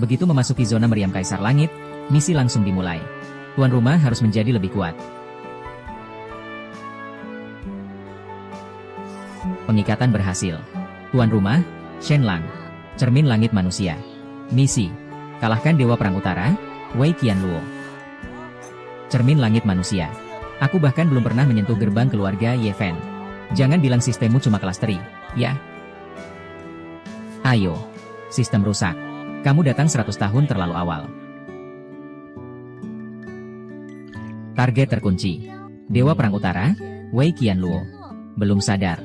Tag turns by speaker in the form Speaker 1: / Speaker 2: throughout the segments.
Speaker 1: Begitu memasuki zona meriam Kaisar Langit, misi langsung dimulai. Tuan rumah harus menjadi lebih kuat. Pengikatan berhasil. Tuan rumah, Shenlang, cermin langit manusia. Misi, kalahkan Dewa Perang Utara, Wei Qianluo. Cermin langit manusia. Aku bahkan belum pernah menyentuh gerbang keluarga Ye Fen. Jangan bilang sistemmu cuma kelas teri, ya? Ayo, sistem rusak. Kamu datang 100 tahun terlalu awal. Target terkunci. Dewa Perang Utara, Wei Qianluo. Belum sadar.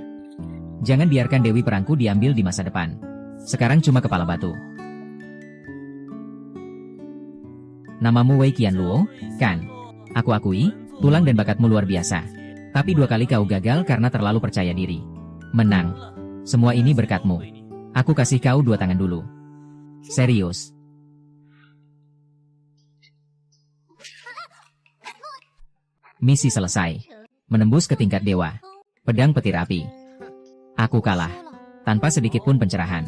Speaker 1: Jangan biarkan Dewi Perangku diambil di masa depan. Sekarang cuma kepala batu. Namamu Wei Qianluo, kan? Aku akui, tulang dan bakatmu luar biasa. Tapi 2 kali kau gagal karena terlalu percaya diri. Menang. Semua ini berkatmu. Aku kasih kau 2 tangan dulu. Serius. Misi selesai. Menembus ke tingkat dewa. Pedang petir api. Aku kalah. Tanpa sedikit pun pencerahan.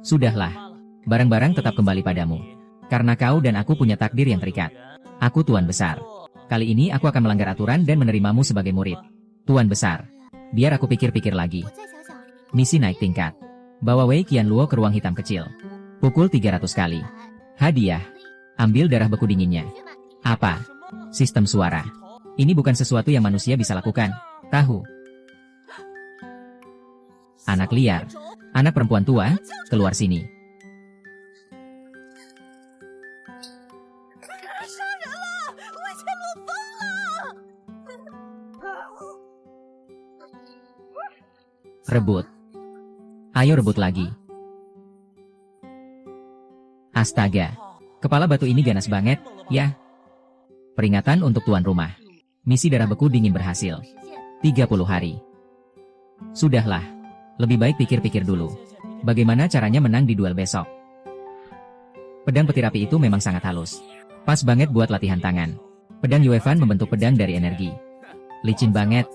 Speaker 1: Sudahlah. Barang-barang tetap kembali padamu. Karena kau dan aku punya takdir yang terikat. Aku Tuan Besar. Kali ini aku akan melanggar aturan dan menerimamu sebagai murid. Tuan Besar. Biar aku pikir-pikir lagi. Misi naik tingkat. Bawa Wei Qianluo ke ruang hitam kecil. Pukul 300 kali. Hadiah. Ambil darah beku dinginnya. Apa? Sistem suara. Ini bukan sesuatu yang manusia bisa lakukan. Tahu? Anak liar. Anak perempuan tua, keluar sini. Rebut. Ayo rebut lagi. Astaga. Kepala batu ini ganas banget, ya. Peringatan untuk tuan rumah. Misi darah beku dingin berhasil. 30 hari. Sudahlah. Lebih baik pikir-pikir dulu. Bagaimana caranya menang di duel besok? Pedang petir api itu memang sangat halus. Pas banget buat latihan tangan. Pedang Yue Fan membentuk pedang dari energi. Licin banget.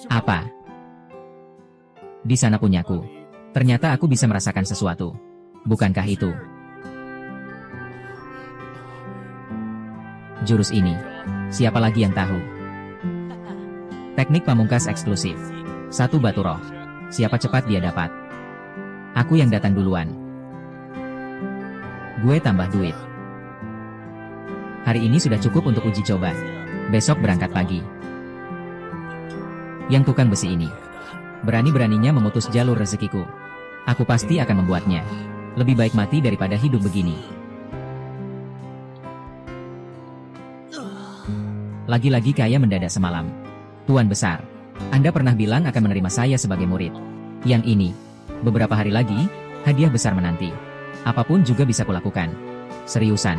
Speaker 1: Apa? Di sana punyaku. Ternyata aku bisa merasakan sesuatu. Bukankah itu? Jurus ini. Siapa lagi yang tahu? Teknik pamungkas eksklusif. 1 batu roh. Siapa cepat dia dapat. Aku yang datang duluan. Gue tambah duit. Hari ini sudah cukup untuk uji coba. Besok berangkat pagi. Yang tukang besi ini. Berani-beraninya memutus jalur rezekiku. Aku pasti akan membuatnya. Lebih baik mati daripada hidup begini. Lagi-lagi kaya mendadak semalam. Tuan Besar, Anda pernah bilang akan menerima saya sebagai murid. Yang ini, beberapa hari lagi, hadiah besar menanti. Apapun juga bisa kulakukan. Seriusan.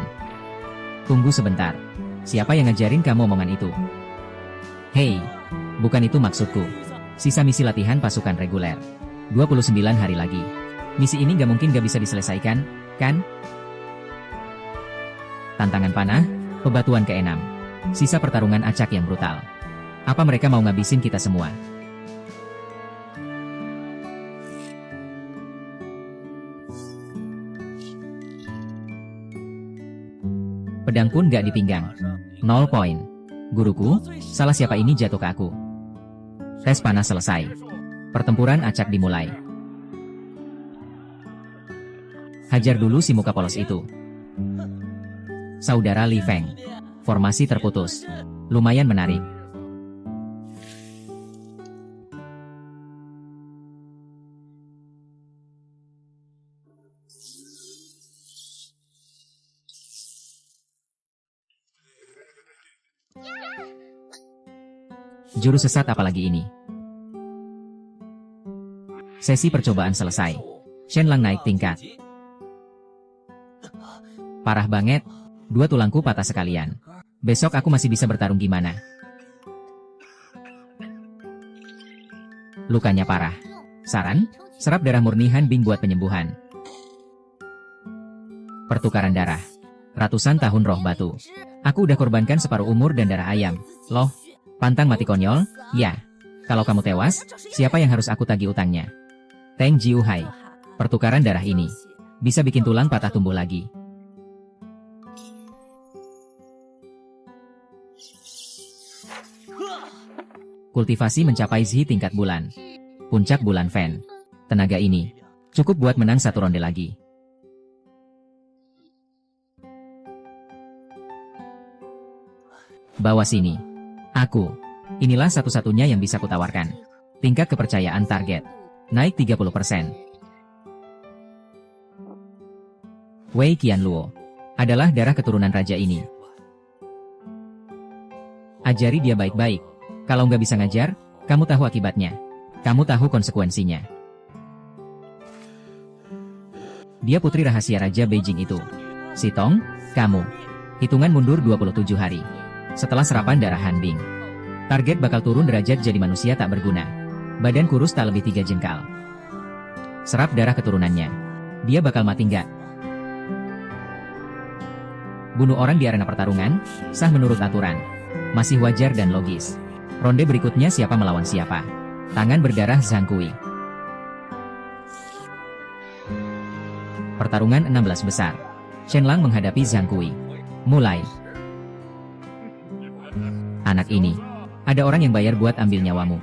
Speaker 1: Tunggu sebentar. Siapa yang ngajarin kamu omongan itu? Hei, bukan itu maksudku. Sisa misi latihan pasukan reguler. 29 hari lagi. Misi ini gak mungkin gak bisa diselesaikan, kan? Tantangan panah, pebatuan ke-6. Sisa pertarungan acak yang brutal. Apa mereka mau ngabisin kita semua? Pedang pun gak dipinggang. 0 poin. Guruku, salah siapa ini jatuh ke aku. Tes panas selesai. Pertempuran acak dimulai. Hajar dulu si muka polos itu. Saudara Li Feng. Formasi terputus. Lumayan menarik. Jurus sesat apalagi ini? Sesi percobaan selesai. Shenlang naik tingkat. Parah banget. 2 tulangku patah sekalian. Besok aku masih bisa bertarung gimana? Lukanya parah. Saran? Serap darah murni Han Bing buat penyembuhan. Pertukaran darah. Ratusan tahun roh batu. Aku udah korbankan separuh umur dan darah ayam. Loh, pantang mati konyol? Ya. Kalau kamu tewas, siapa yang harus aku tagih utangnya? Teng Jiuhai. Pertukaran darah ini bisa bikin tulang patah tumbuh lagi. Kultivasi mencapai Zi tingkat bulan. Puncak bulan Fan. Tenaga ini cukup buat menang satu ronde lagi. Bawa sini. Aku. Inilah satu-satunya yang bisa kutawarkan. Tingkat kepercayaan target. Naik 30%. Wei Qianluo. Adalah darah keturunan raja ini. Ajari dia baik-baik. Kalau nggak bisa ngajar, kamu tahu akibatnya. Kamu tahu konsekuensinya. Dia putri rahasia Raja Beijing itu. Sitong, kamu. Hitungan mundur 27 hari. Setelah serapan darah Han Bing. Target bakal turun derajat jadi manusia tak berguna. Badan kurus tak lebih 3 jengkal. Serap darah keturunannya. Dia bakal mati nggak? Bunuh orang di arena pertarungan, sah menurut aturan. Masih wajar dan logis. Ronde berikutnya siapa melawan siapa. Tangan berdarah Zhang Kui. Pertarungan 16 besar. Shen Lang menghadapi Zhang Kui. Mulai. Anak ini. Ada orang yang bayar buat ambil nyawamu.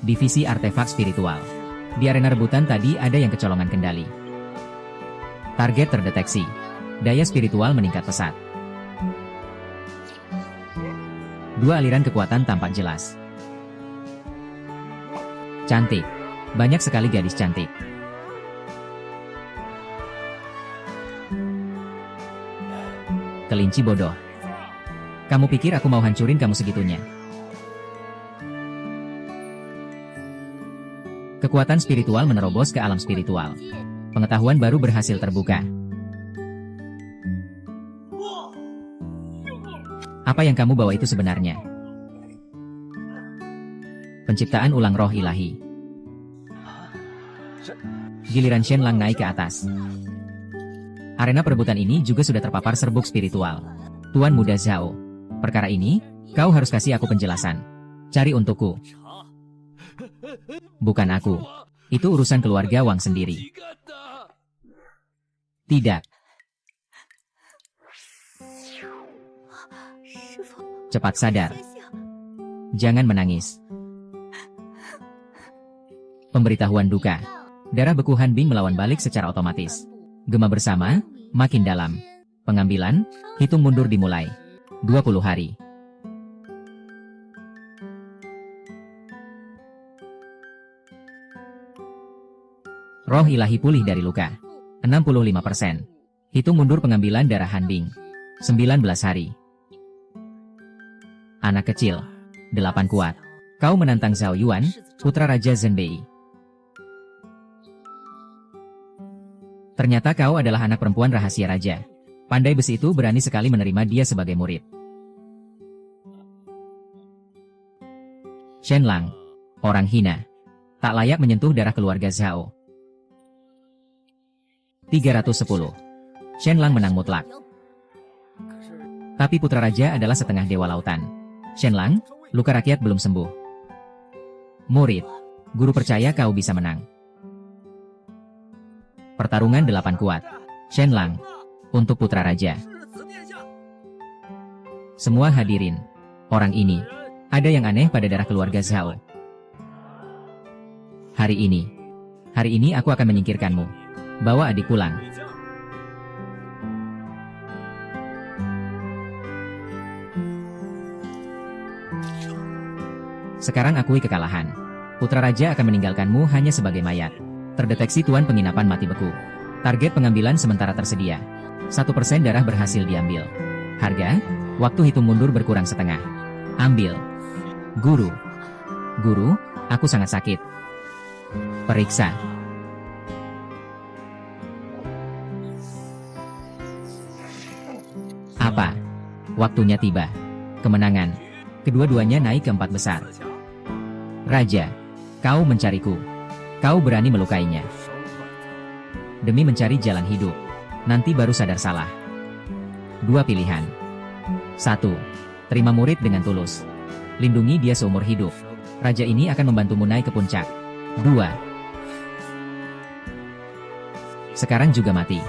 Speaker 1: Divisi artefak spiritual. Di arena rebutan tadi ada yang kecolongan kendali. Target terdeteksi. Daya spiritual meningkat pesat. Dua aliran kekuatan tampak jelas. Cantik. Banyak sekali gadis cantik. Kelinci bodoh. Kamu pikir aku mau hancurin kamu segitunya? Kekuatan spiritual menerobos ke alam spiritual. Pengetahuan baru berhasil terbuka. Apa yang kamu bawa itu sebenarnya? Penciptaan ulang roh ilahi. Giliran Shen Lang naik ke atas. Arena perebutan ini juga sudah terpapar serbuk spiritual. Tuan Muda Zhao. Perkara ini, kau harus kasih aku penjelasan. Cari untukku. Bukan aku. Itu urusan keluarga Wang sendiri. Tidak. Cepat sadar. Jangan menangis. Pemberitahuan duka. Darah beku Han Bing melawan balik secara otomatis. Gema bersama, makin dalam. Pengambilan, hitung mundur dimulai. 20 hari. Roh ilahi pulih dari luka. 65%. Hitung mundur pengambilan darah Han Bing. 19 hari. Anak kecil. 8 kuat. Kau menantang Zhao Yuan, putra Raja Zhenbei. Ternyata kau adalah anak perempuan rahasia raja. Pandai besi itu berani sekali menerima dia sebagai murid. Shen Lang. Orang hina. Tak layak menyentuh darah keluarga Zhao. 310. Shen Lang menang mutlak. Tapi putra raja adalah setengah dewa lautan. Shen Lang, luka rakyat belum sembuh. Murid. Guru percaya kau bisa menang. Pertarungan 8 kuat. Shen Lang. Untuk putra raja. Semua hadirin. Orang ini. Ada yang aneh pada darah keluarga Zhao. Hari ini aku akan menyingkirkanmu. Bawa adik pulang. Sekarang akui kekalahan. Putra raja akan meninggalkanmu hanya sebagai mayat. Terdeteksi tuan penginapan mati beku. Target pengambilan sementara tersedia. 1% darah berhasil diambil. Harga, waktu hitung mundur berkurang setengah. Ambil. Guru. Guru, aku sangat sakit. Periksa. Apa? Waktunya tiba. Kemenangan. Kedua-duanya naik ke 4 besar. Raja, kau mencariku. Kau berani melukainya. Demi mencari jalan hidup. Nanti baru sadar salah. 2 pilihan. 1. Terima murid dengan tulus. Lindungi dia seumur hidup. Raja ini akan membantumu naik ke puncak. 2. Sekarang juga mati.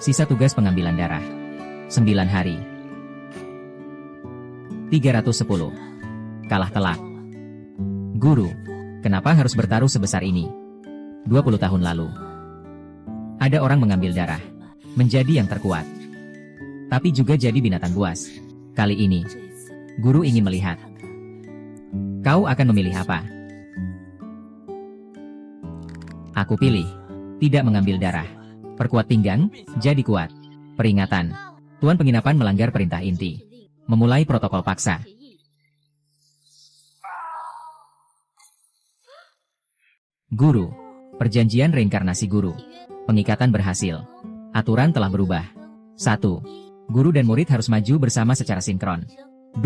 Speaker 1: Sisa tugas pengambilan darah. 9 hari. 310. Kalah telak. Guru, kenapa harus bertaruh sebesar ini? 20 tahun lalu. Ada orang mengambil darah. Menjadi yang terkuat. Tapi juga jadi binatang buas. Kali ini, guru ingin melihat. Kau akan memilih apa? Aku pilih. Tidak mengambil darah. Perkuat pinggang, jadi kuat. Peringatan. Tuan penginapan melanggar perintah inti. Memulai protokol paksa. Guru. Perjanjian reinkarnasi guru. Pengikatan berhasil. Aturan telah berubah. 1. Guru dan murid harus maju bersama secara sinkron. 2.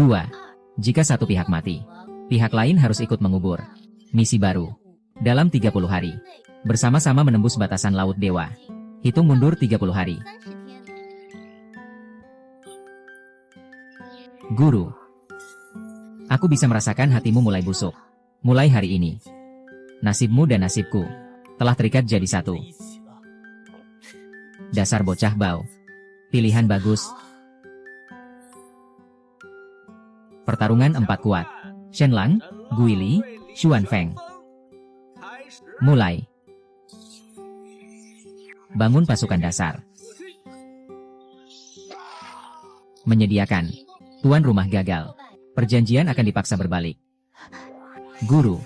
Speaker 1: Jika satu pihak mati, pihak lain harus ikut mengubur. Misi baru. Dalam 30 hari. Bersama-sama menembus batasan Laut Dewa. Hitung mundur 30 hari. Guru. Aku bisa merasakan hatimu mulai busuk. Mulai hari ini. Nasibmu dan nasibku telah terikat jadi satu. Dasar bocah bau. Pilihan bagus. Pertarungan 4 kuat. Shenlang, Guili, Xuanfeng. Mulai. Bangun pasukan dasar. Menyediakan. Tuan rumah gagal. Perjanjian akan dipaksa berbalik. Guru.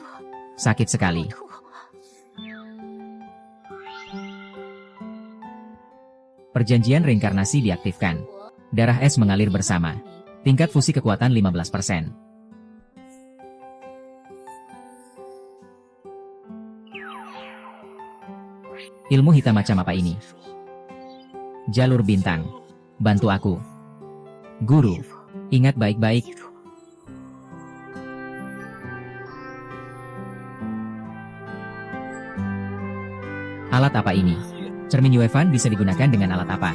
Speaker 1: Sakit sekali. Perjanjian reinkarnasi diaktifkan. Darah es mengalir bersama. Tingkat fusi kekuatan 15%. Ilmu hitam macam apa ini? Jalur bintang. Bantu aku. Guru. Ingat baik-baik. Alat apa ini? Cermin Yuefan bisa digunakan dengan alat apa?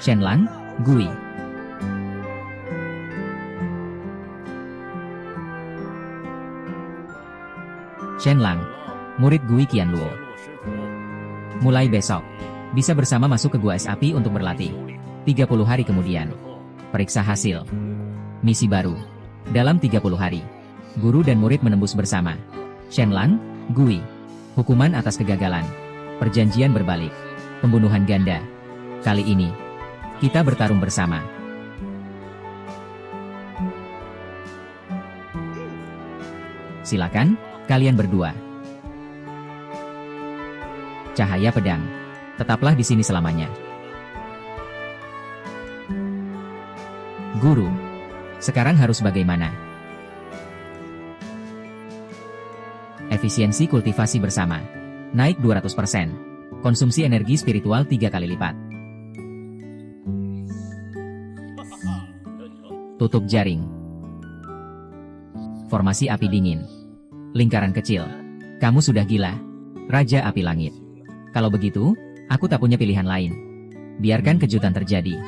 Speaker 1: Shenlang, Gui. Shenlang, murid Gui Qianluo. Mulai besok, bisa bersama masuk ke gua es api untuk berlatih. 30 hari kemudian. Periksa hasil. Misi baru. Dalam 30 hari, guru dan murid menembus bersama. Shenlang, Gui. Hukuman atas kegagalan. Perjanjian berbalik. Pembunuhan ganda. Kali ini, kita bertarung bersama. Silakan, kalian berdua. Cahaya pedang. Tetaplah di sini selamanya. Guru. Sekarang harus bagaimana? Efisiensi kultivasi bersama. Naik 200%. Konsumsi energi spiritual 3 kali lipat. Tutup jaring. Formasi api dingin. Lingkaran kecil. Kamu sudah gila. Raja api langit. Kalau begitu, aku tak punya pilihan lain. Biarkan kejutan terjadi.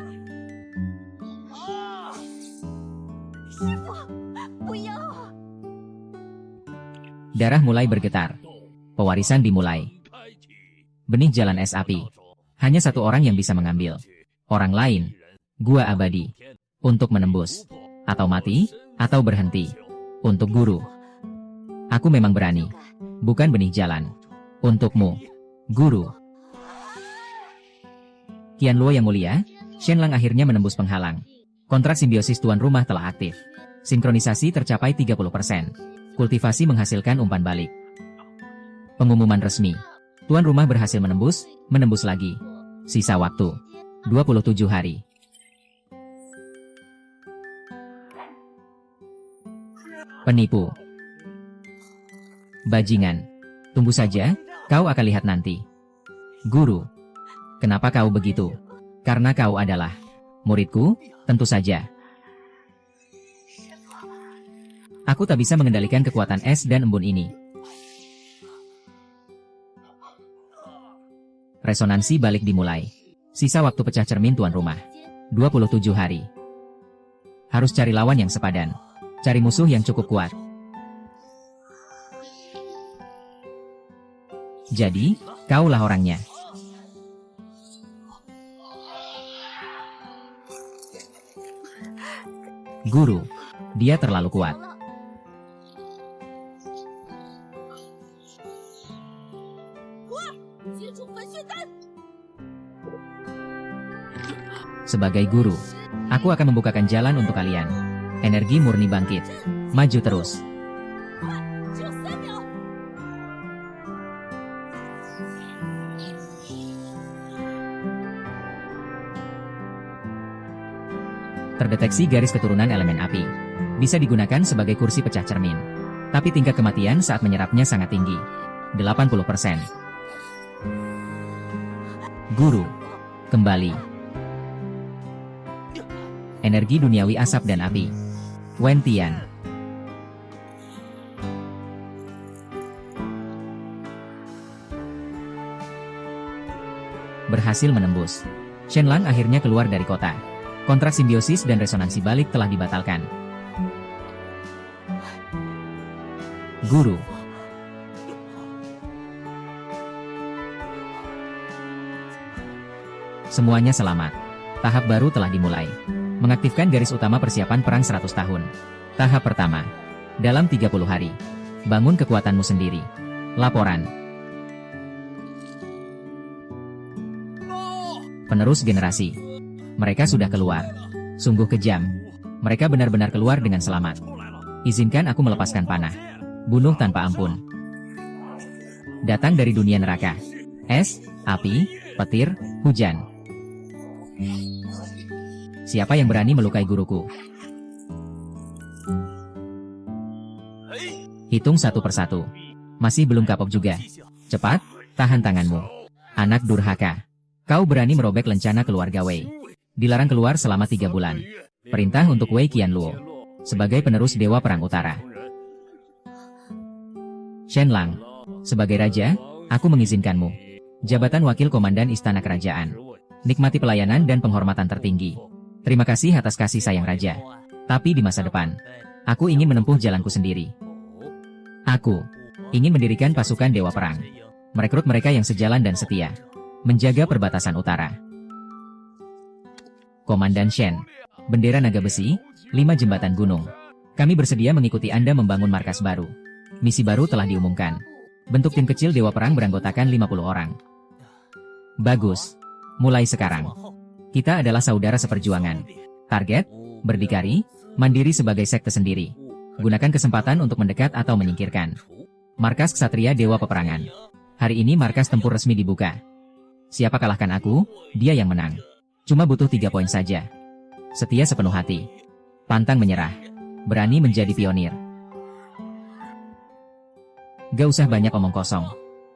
Speaker 1: Darah mulai bergetar. Pewarisan dimulai. Benih jalan es api. Hanya satu orang yang bisa mengambil. Orang lain. Gua abadi. Untuk menembus. Atau mati, atau berhenti. Untuk guru. Aku memang berani. Bukan benih jalan. Untukmu. Guru. Qianluo yang mulia, Shenlang akhirnya menembus penghalang. Kontrak simbiosis tuan rumah telah aktif. Sinkronisasi tercapai 30%. Kultivasi menghasilkan umpan balik. Pengumuman resmi. Tuan rumah berhasil menembus lagi. Sisa waktu. 27 hari. Penipu. Bajingan. Tunggu saja, kau akan lihat nanti. Guru. Kenapa kau begitu? Karena kau adalah muridku, tentu saja. Aku tak bisa mengendalikan kekuatan es dan embun ini. Resonansi balik dimulai. Sisa waktu pecah cermin tuan rumah. 27 hari. Harus cari lawan yang sepadan. Cari musuh yang cukup kuat. Jadi, kaulah orangnya. Guru. Dia terlalu kuat. Sebagai guru, aku akan membukakan jalan untuk kalian. Energi murni bangkit. Maju terus. Terdeteksi garis keturunan elemen api. Bisa digunakan sebagai kursi pecah cermin. Tapi tingkat kematian saat menyerapnya sangat tinggi. 80%. Guru. Kembali. Energi duniawi asap dan api. Wen Tian. Berhasil menembus. Shenlang akhirnya keluar dari kota. Kontrak simbiosis dan resonansi balik telah dibatalkan. Guru. Semuanya selamat. Tahap baru telah dimulai. Mengaktifkan garis utama persiapan perang 100 tahun. Tahap pertama. Dalam 30 hari. Bangun kekuatanmu sendiri. Laporan. Penerus generasi. Mereka sudah keluar. Sungguh kejam. Mereka benar-benar keluar dengan selamat. Izinkan aku melepaskan panah. Bunuh tanpa ampun. Datang dari dunia neraka. Es, api, petir, hujan. Siapa yang berani melukai guruku? Hitung satu persatu. Masih belum kapok juga. Cepat, tahan tanganmu. Anak durhaka. Kau berani merobek lencana keluarga Wei. Dilarang keluar selama 3 bulan. Perintah untuk Wei Qianluo. Sebagai penerus Dewa Perang Utara. Shenlang. Sebagai raja, aku mengizinkanmu. Jabatan Wakil Komandan Istana Kerajaan. Nikmati pelayanan dan penghormatan tertinggi. Terima kasih atas kasih sayang raja. Tapi di masa depan, aku ingin menempuh jalanku sendiri. Aku ingin mendirikan pasukan Dewa Perang. Merekrut mereka yang sejalan dan setia. Menjaga perbatasan utara. Komandan Shen. Bendera naga besi, 5 jembatan gunung. Kami bersedia mengikuti Anda membangun markas baru. Misi baru telah diumumkan. Bentuk tim kecil Dewa Perang beranggotakan 50 orang. Bagus. Mulai sekarang. Kita adalah saudara seperjuangan. Target, berdikari, mandiri sebagai sekte sendiri. Gunakan kesempatan untuk mendekat atau menyingkirkan. Markas Ksatria Dewa Peperangan. Hari ini markas tempur resmi dibuka. Siapa kalahkan aku, dia yang menang. Cuma butuh 3 poin saja. Setia sepenuh hati. Pantang menyerah. Berani menjadi pionir. Gak usah banyak omong kosong.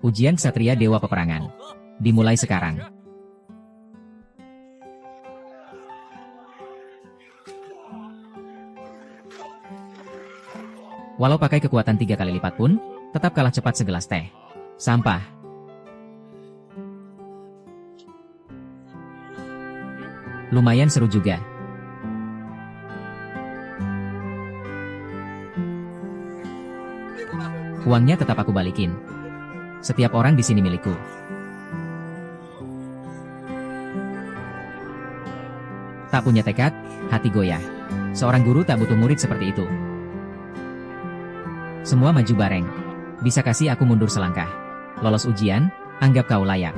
Speaker 1: Ujian Ksatria Dewa Peperangan. Dimulai sekarang. Walau pakai kekuatan 3 kali lipat pun, tetap kalah cepat segelas teh. Sampah. Lumayan seru juga. Uangnya tetap aku balikin. Setiap orang di sini milikku. Tak punya tekad, hati goyah. Seorang guru tak butuh murid seperti itu. Semua maju bareng. Bisa kasih aku mundur selangkah. Lolos ujian, anggap kau layak.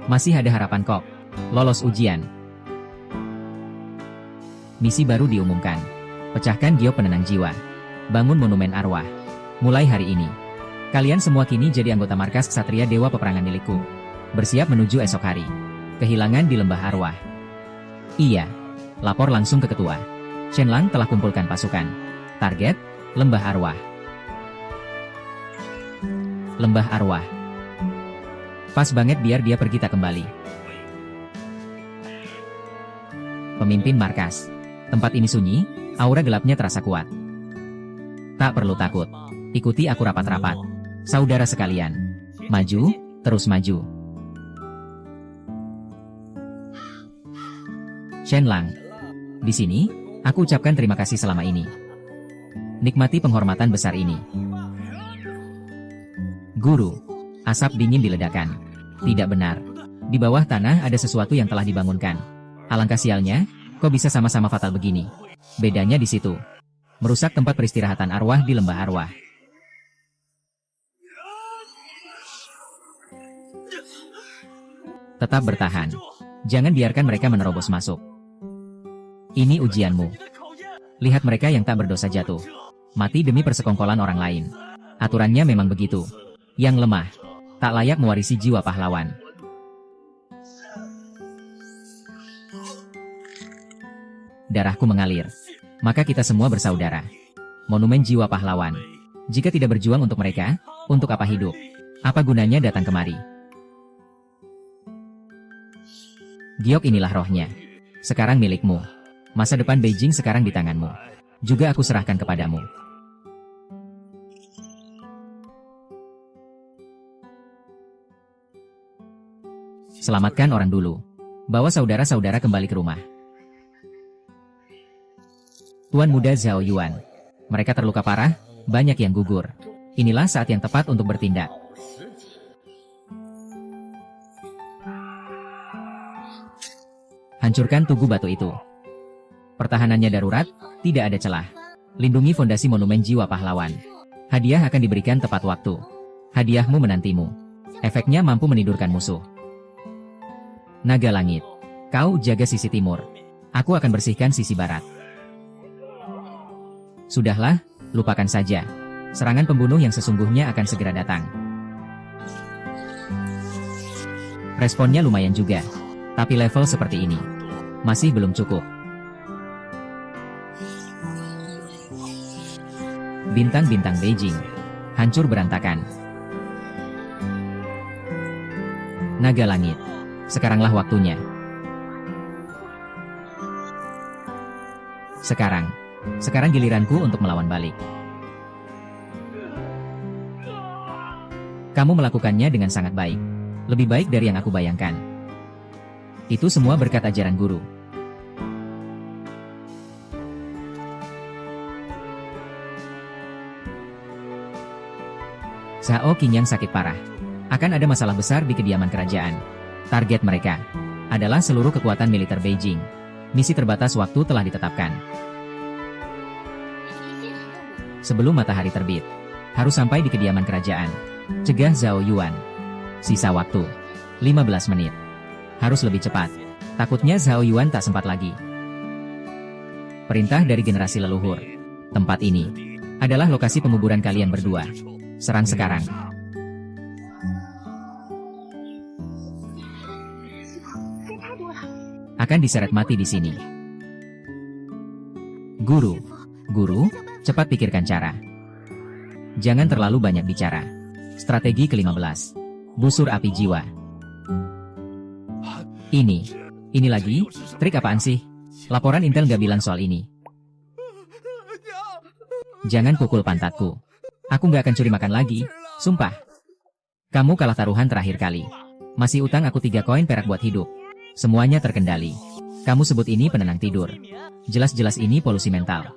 Speaker 1: Masih ada harapan kok. Lolos ujian. Misi baru diumumkan. Pecahkan giok penenang jiwa. Bangun monumen arwah. Mulai hari ini, kalian semua kini jadi anggota markas Ksatria Dewa Peperangan milikku. Bersiap menuju esok hari. Kehilangan di lembah arwah. Iya. Lapor langsung ke ketua. Shenlang telah kumpulkan pasukan. Target, lembah arwah. Lembah arwah. Pas banget biar dia pergi tak kembali. Pemimpin markas. Tempat ini sunyi, aura gelapnya terasa kuat. Tak perlu takut. Ikuti aku rapat-rapat. Saudara sekalian. Maju, terus maju. Shenlang. Di sini, aku ucapkan terima kasih selama ini. Nikmati penghormatan besar ini. Guru. Asap dingin diledakkan. Tidak benar. Di bawah tanah ada sesuatu yang telah dibangunkan. Alangkah sialnya, kok bisa sama-sama fatal begini? Bedanya di situ. Merusak tempat peristirahatan arwah di lembah arwah. Tetap bertahan. Jangan biarkan mereka menerobos masuk. Ini ujianmu. Lihat mereka yang tak berdosa jatuh. Mati demi persekongkolan orang lain. Aturannya memang begitu. Yang lemah, tak layak mewarisi jiwa pahlawan. Darahku mengalir. Maka kita semua bersaudara. Monumen jiwa pahlawan. Jika tidak berjuang untuk mereka, untuk apa hidup? Apa gunanya datang kemari? Giok, inilah rohnya. Sekarang milikmu. Masa depan Beijing sekarang di tanganmu. Juga aku serahkan kepadamu. Selamatkan orang dulu. Bawa saudara-saudara kembali ke rumah. Tuan muda Zhao Yuan. Mereka terluka parah, banyak yang gugur. Inilah saat yang tepat untuk bertindak. Hancurkan tugu batu itu. Pertahanannya darurat, tidak ada celah. Lindungi fondasi monumen jiwa pahlawan. Hadiah akan diberikan tepat waktu. Hadiahmu menantimu. Efeknya mampu menidurkan musuh. Naga langit. Kau jaga sisi timur. Aku akan bersihkan sisi barat. Sudahlah, lupakan saja. Serangan pembunuh yang sesungguhnya akan segera datang. Responnya lumayan juga. Tapi level seperti ini masih belum cukup. Bintang-bintang Beijing hancur berantakan. Naga langit, sekaranglah waktunya. Sekarang giliranku untuk melawan balik. Kamu melakukannya dengan sangat baik. Lebih baik dari yang aku bayangkan. Itu semua berkat ajaran guru. Zhao Qinyang sakit parah. Akan ada masalah besar di kediaman kerajaan. Target mereka adalah seluruh kekuatan militer Beijing. Misi terbatas waktu telah ditetapkan. Sebelum matahari terbit, harus sampai di kediaman kerajaan. Cegah Zhao Yuan. Sisa waktu 15 menit. Harus lebih cepat. Takutnya Zhao Yuan tak sempat lagi. Perintah dari generasi leluhur. Tempat ini adalah lokasi penguburan kalian berdua. Serang sekarang. Akan diseret mati di sini. Guru, cepat pikirkan cara. Jangan terlalu banyak bicara. Strategi ke-15. Busur api jiwa. Ini lagi, trik apaan sih? Laporan intel nggak bilang soal ini. Jangan pukul pantatku. Aku nggak akan curi makan lagi, sumpah. Kamu kalah taruhan terakhir kali. Masih utang aku 3 koin perak buat hidup. Semuanya terkendali. Kamu sebut ini penenang tidur. Jelas-jelas ini polusi mental.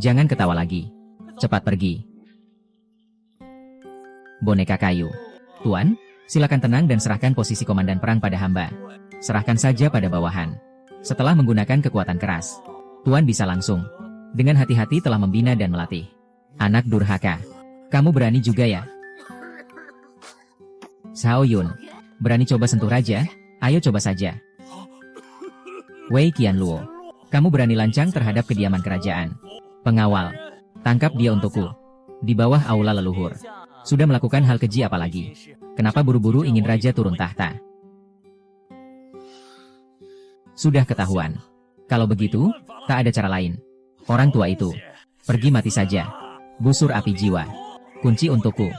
Speaker 1: Jangan ketawa lagi. Cepat pergi. Boneka kayu. Tuan, silakan tenang dan serahkan posisi komandan perang pada hamba. Serahkan saja pada bawahan. Setelah menggunakan kekuatan keras, Tuan bisa langsung. Dengan hati-hati telah membina dan melatih. Anak durhaka. Kamu berani juga ya? Zhao Yun, berani coba sentuh raja? Ayo coba saja. Wei Qianluo, kamu berani lancang terhadap kediaman kerajaan. Pengawal, tangkap dia untukku. Di bawah aula leluhur. Sudah melakukan hal keji apalagi? Kenapa buru-buru ingin raja turun tahta? Sudah ketahuan. Kalau begitu, tak ada cara lain. Orang tua itu, pergi mati saja. Busur api jiwa. Kunci untukku.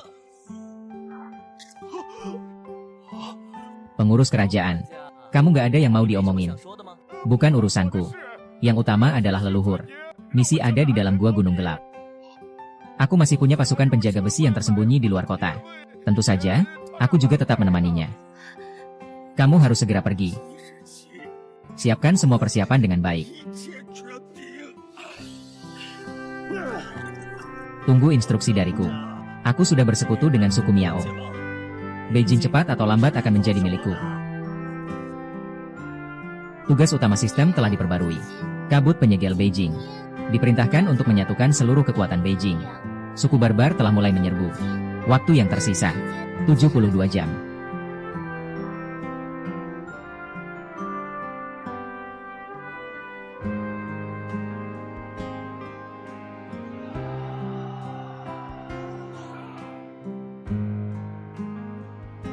Speaker 1: Pengurus kerajaan. Kamu gak ada yang mau diomongin. Bukan urusanku. Yang utama adalah leluhur. Misi ada di dalam gua gunung gelap. Aku masih punya pasukan penjaga besi yang tersembunyi di luar kota. Tentu saja, aku juga tetap menemaninya. Kamu harus segera pergi. Siapkan semua persiapan dengan baik. Tunggu instruksi dariku. Aku sudah bersekutu dengan suku Miao. Beijing cepat atau lambat akan menjadi milikku. Tugas utama sistem telah diperbarui. Kabut penyegel Beijing. Diperintahkan untuk menyatukan seluruh kekuatan Beijing. Suku barbar telah mulai menyerbu. Waktu yang tersisa, 72 jam.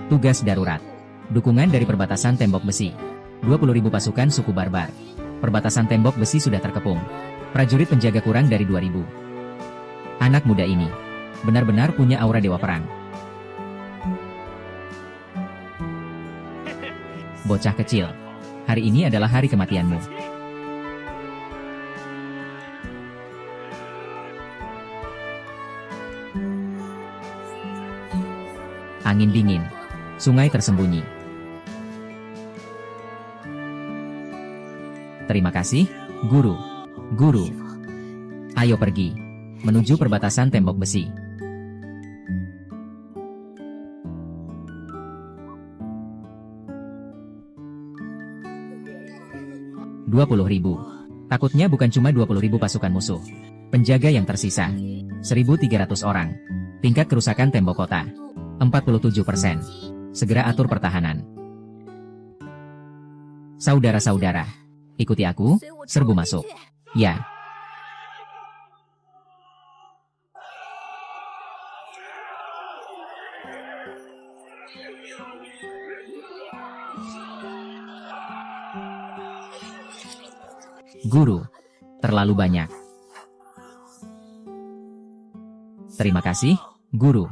Speaker 1: Tugas darurat. Dukungan dari perbatasan tembok besi. 20.000 pasukan suku barbar. Perbatasan tembok besi sudah terkepung. Prajurit penjaga kurang dari 2.000. Anak muda ini benar-benar punya aura dewa perang. Bocah kecil, hari ini adalah hari kematianmu. Angin dingin, sungai tersembunyi. Terima kasih, Guru. Guru, ayo pergi menuju perbatasan tembok besi. "20.000. Takutnya bukan cuma 20.000 pasukan musuh. Penjaga yang tersisa 1.300 orang. Tingkat kerusakan tembok kota 47%. Segera atur pertahanan. Saudara-saudara, ikuti aku, serbu masuk. Ya. Guru, terlalu banyak. Terima kasih, Guru.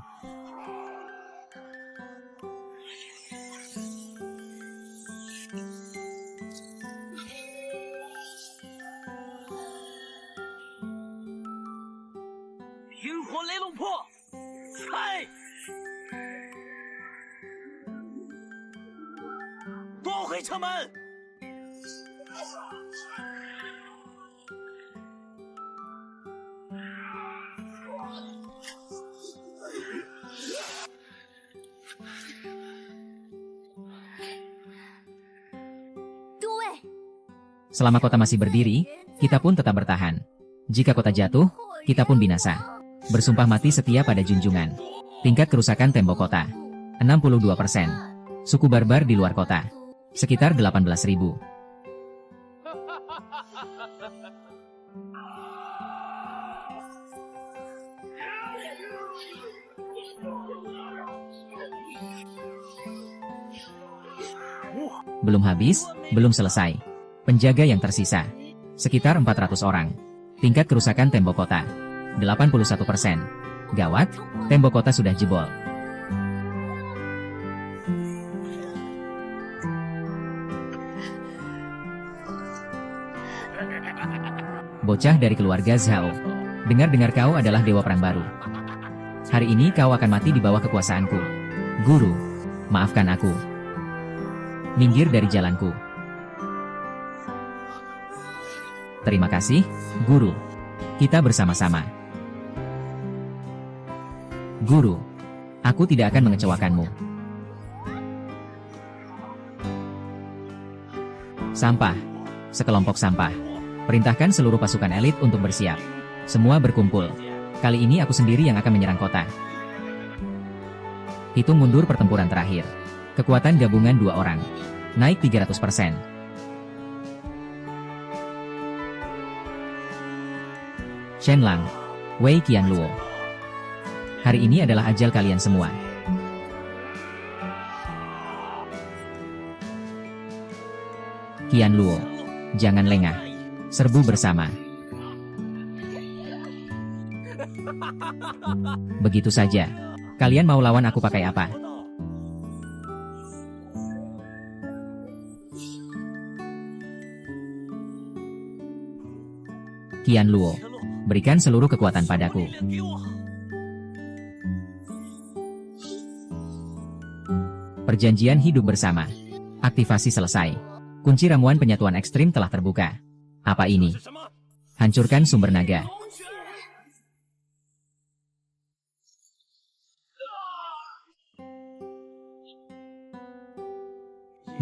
Speaker 1: Selama kota masih berdiri, kita pun tetap bertahan. Jika kota jatuh, kita pun binasa. Bersumpah mati setia pada junjungan. Tingkat kerusakan tembok kota 62%. Suku barbar di luar kota sekitar 18.000. Belum habis, belum selesai. Penjaga yang tersisa sekitar 400 orang. Tingkat kerusakan tembok kota 81%. Gawat, tembok kota sudah jebol. Bocah dari keluarga Zhao, dengar-dengar kau adalah dewa perang baru. Hari ini kau akan mati di bawah kekuasaanku. Guru, maafkan aku. Minggir dari jalanku. Terima kasih, Guru. Kita bersama-sama. Guru, aku tidak akan mengecewakanmu. Sampah. Sekelompok sampah. Perintahkan seluruh pasukan elit untuk bersiap. Semua berkumpul. Kali ini aku sendiri yang akan menyerang kota. Hitung mundur pertempuran terakhir. Kekuatan gabungan 2 orang. Naik 300%. Shenlang, Wei Qianluo. Hari ini adalah ajal kalian semua. Qianluo, jangan lengah. Serbu bersama. Begitu saja. Kalian mau lawan aku pakai apa? Qian Luo, berikan seluruh kekuatan padaku. Perjanjian hidup bersama. Aktivasi selesai. Kunci ramuan penyatuan ekstrim telah terbuka. Apa ini? Hancurkan sumber naga.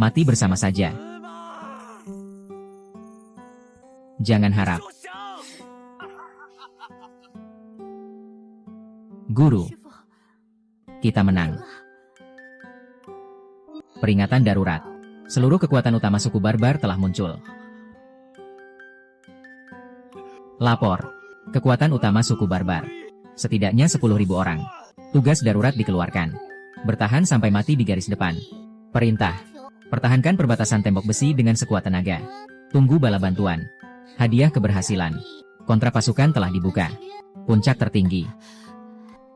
Speaker 1: Mati bersama saja. Jangan harap. Guru, kita menang. Peringatan darurat. Seluruh kekuatan utama suku barbar telah muncul. Lapor. Kekuatan utama suku barbar. Setidaknya 10.000 orang. Tugas darurat dikeluarkan. Bertahan sampai mati di garis depan. Perintah. Pertahankan perbatasan tembok besi dengan sekuat tenaga. Tunggu bala bantuan. Hadiah keberhasilan. Kontra pasukan telah dibuka. Puncak tertinggi.